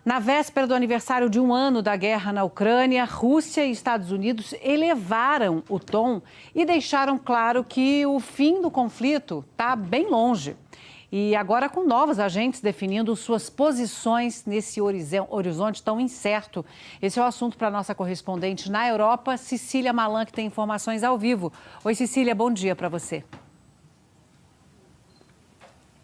Na véspera do aniversário de 1 ano da guerra na Ucrânia, Rússia e Estados Unidos elevaram o tom e deixaram claro que o fim do conflito está bem longe. E agora com novos agentes definindo suas posições nesse horizonte tão incerto. Esse é o assunto para a nossa correspondente na Europa, Cecília Malan, que tem informações ao vivo. Oi, Cecília, bom dia para você.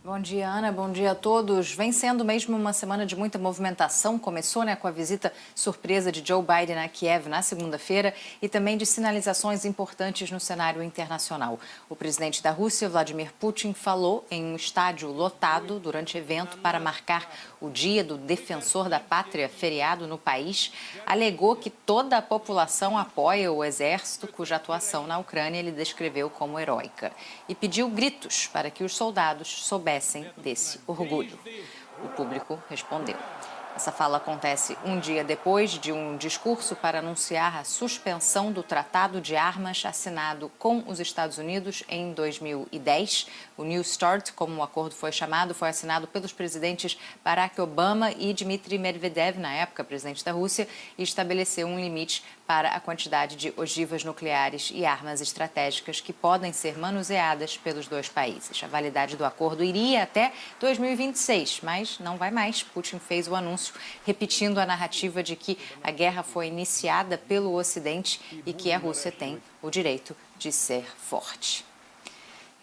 Bom dia, Ana. Bom dia a todos. Vem sendo mesmo uma semana de muita movimentação. Começou, com a visita surpresa de Joe Biden a Kiev na segunda-feira e também de sinalizações importantes no cenário internacional. O presidente da Rússia, Vladimir Putin, falou em um estádio lotado durante evento para marcar o Dia do Defensor da Pátria, feriado no país. Alegou que toda a população apoia o exército, cuja atuação na Ucrânia ele descreveu como heróica. E pediu gritos para que os soldados soubessem desse orgulho. O público respondeu. Essa fala acontece um dia depois de um discurso para anunciar a suspensão do Tratado de Armas assinado com os Estados Unidos em 2010. O New START, como o acordo foi chamado, foi assinado pelos presidentes Barack Obama e Dmitry Medvedev, na época presidente da Rússia, e estabeleceu um limite para a quantidade de ogivas nucleares e armas estratégicas que podem ser manuseadas pelos dois países. A validade do acordo iria até 2026, mas não vai mais. Putin fez o anúncio repetindo a narrativa de que a guerra foi iniciada pelo Ocidente e que a Rússia tem o direito de ser forte.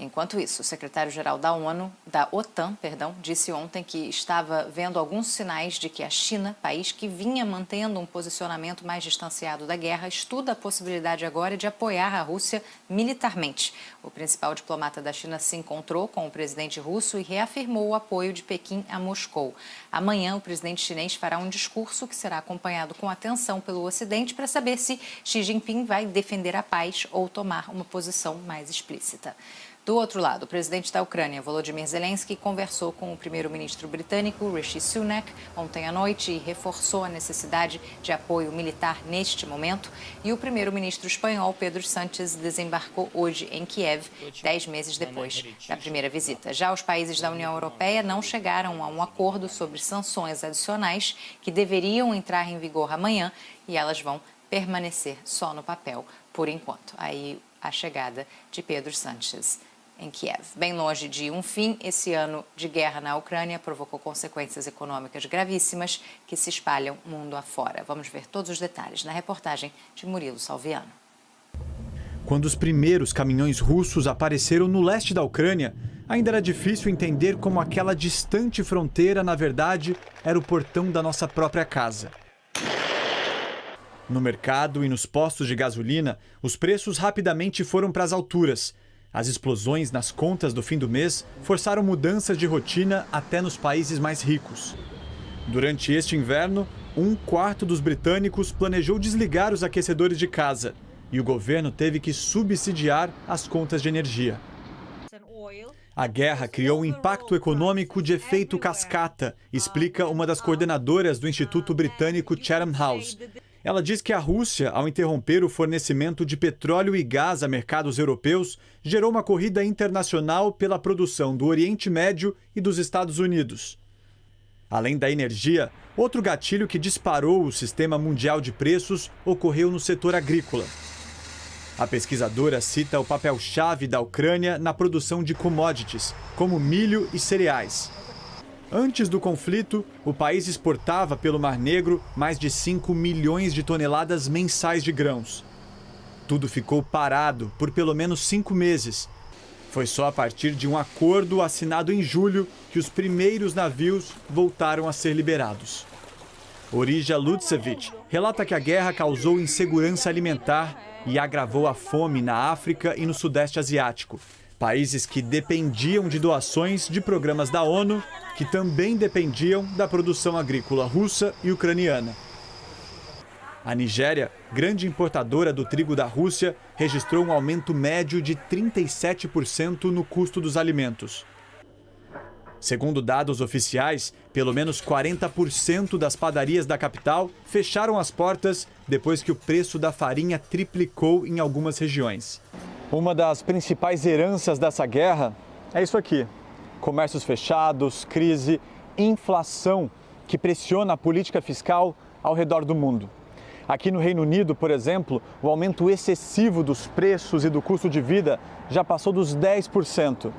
Enquanto isso, o secretário-geral da OTAN, disse ontem que estava vendo alguns sinais de que a China, país que vinha mantendo um posicionamento mais distanciado da guerra, estuda a possibilidade agora de apoiar a Rússia militarmente. O principal diplomata da China se encontrou com o presidente russo e reafirmou o apoio de Pequim a Moscou. Amanhã, o presidente chinês fará um discurso que será acompanhado com atenção pelo Ocidente para saber se Xi Jinping vai defender a paz ou tomar uma posição mais explícita. Do outro lado, o presidente da Ucrânia, Volodymyr Zelensky, conversou com o primeiro-ministro britânico, Rishi Sunak, ontem à noite e reforçou a necessidade de apoio militar neste momento. E o primeiro-ministro espanhol, Pedro Sánchez, desembarcou hoje em Kiev, 10 meses depois da primeira visita. Já os países da União Europeia não chegaram a um acordo sobre sanções adicionais que deveriam entrar em vigor amanhã e elas vão permanecer só no papel por enquanto. Aí a chegada de Pedro Sánchez em Kiev. Bem longe de um fim, esse ano de guerra na Ucrânia provocou consequências econômicas gravíssimas que se espalham mundo afora. Vamos ver todos os detalhes na reportagem de Murilo Salviano. Quando os primeiros caminhões russos apareceram no leste da Ucrânia, ainda era difícil entender como aquela distante fronteira, na verdade, era o portão da nossa própria casa. No mercado e nos postos de gasolina, os preços rapidamente foram para as alturas. As explosões nas contas do fim do mês forçaram mudanças de rotina até nos países mais ricos. Durante este inverno, 1/4 dos britânicos planejou desligar os aquecedores de casa e o governo teve que subsidiar as contas de energia. A guerra criou um impacto econômico de efeito cascata, explica uma das coordenadoras do Instituto Britânico Chatham House. Ela diz que a Rússia, ao interromper o fornecimento de petróleo e gás a mercados europeus, gerou uma corrida internacional pela produção do Oriente Médio e dos Estados Unidos. Além da energia, outro gatilho que disparou o sistema mundial de preços ocorreu no setor agrícola. A pesquisadora cita o papel-chave da Ucrânia na produção de commodities, como milho e cereais. Antes do conflito, o país exportava pelo Mar Negro mais de 5 milhões de toneladas mensais de grãos. Tudo ficou parado por pelo menos 5 meses. Foi só a partir de um acordo assinado em julho que os primeiros navios voltaram a ser liberados. Orija Lutsevich relata que a guerra causou insegurança alimentar e agravou a fome na África e no Sudeste Asiático. Países que dependiam de doações de programas da ONU, que também dependiam da produção agrícola russa e ucraniana. A Nigéria, grande importadora do trigo da Rússia, registrou um aumento médio de 37% no custo dos alimentos. Segundo dados oficiais, pelo menos 40% das padarias da capital fecharam as portas depois que o preço da farinha triplicou em algumas regiões. Uma das principais heranças dessa guerra é isso aqui: comércios fechados, crise, inflação, que pressiona a política fiscal ao redor do mundo. Aqui no Reino Unido, por exemplo, o aumento excessivo dos preços e do custo de vida já passou dos 10%.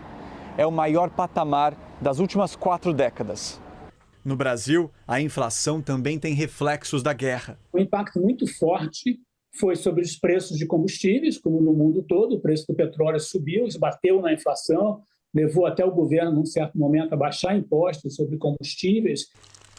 É o maior patamar das últimas 4 décadas. No Brasil, a inflação também tem reflexos da guerra. Um impacto muito forte foi sobre os preços de combustíveis, como no mundo todo. O preço do petróleo subiu, bateu na inflação, levou até o governo, num certo momento, a baixar impostos sobre combustíveis.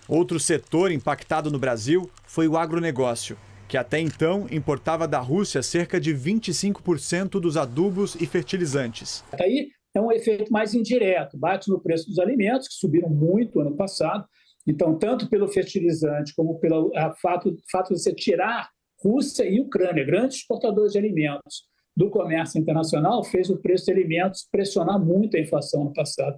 Outro setor impactado no Brasil foi o agronegócio, que até então importava da Rússia cerca de 25% dos adubos e fertilizantes. Aí é um efeito mais indireto, bate no preço dos alimentos, que subiram muito ano passado. Então, tanto pelo fertilizante como pelo fato de você tirar Rússia e Ucrânia, grandes exportadores de alimentos, do comércio internacional, fez o preço de alimentos pressionar muito a inflação no passado.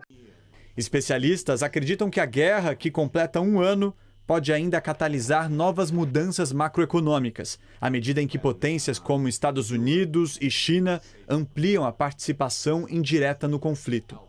Especialistas acreditam que a guerra, que completa 1 ano, pode ainda catalisar novas mudanças macroeconômicas, à medida em que potências como Estados Unidos e China ampliam a participação indireta no conflito.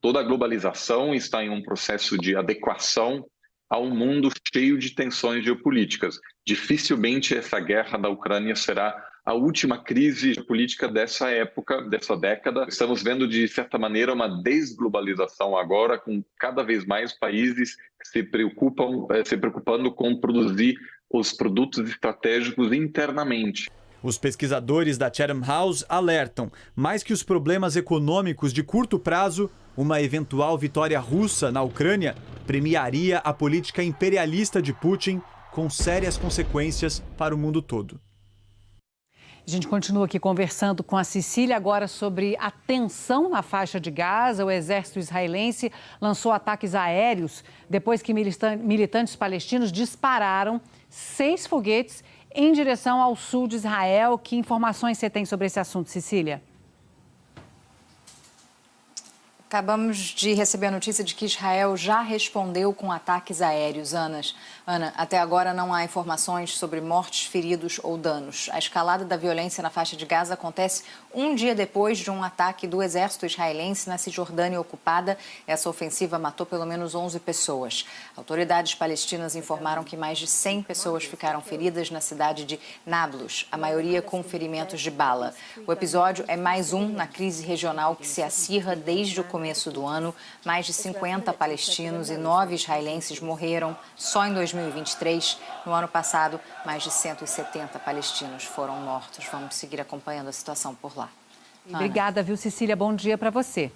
Toda a globalização está em um processo de adequação a um mundo cheio de tensões geopolíticas. Dificilmente essa guerra da Ucrânia será a última crise política dessa época, dessa década. Estamos vendo, de certa maneira, uma desglobalização agora, com cada vez mais países se preocupando com produzir os produtos estratégicos internamente. Os pesquisadores da Chatham House alertam, mais que os problemas econômicos de curto prazo, uma eventual vitória russa na Ucrânia premiaria a política imperialista de Putin, com sérias consequências para o mundo todo. A gente continua aqui conversando com a Cecília agora sobre a tensão na faixa de Gaza. O exército israelense lançou ataques aéreos depois que militantes palestinos dispararam 6 foguetes em direção ao sul de Israel. Que informações você tem sobre esse assunto, Cecília? Acabamos de receber a notícia de que Israel já respondeu com ataques aéreos. Ana, até agora não há informações sobre mortes, feridos ou danos. A escalada da violência na faixa de Gaza acontece um dia depois de um ataque do exército israelense na Cisjordânia ocupada. Essa ofensiva matou pelo menos 11 pessoas. Autoridades palestinas informaram que mais de 100 pessoas ficaram feridas na cidade de Nablus, a maioria com ferimentos de bala. O episódio é mais um na crise regional que se acirra desde o começo do ano. Mais de 50 palestinos e 9 israelenses morreram só em 2023. No ano passado, mais de 170 palestinos foram mortos. Vamos seguir acompanhando a situação por lá. Obrigada, viu, Cecília? Bom dia para você.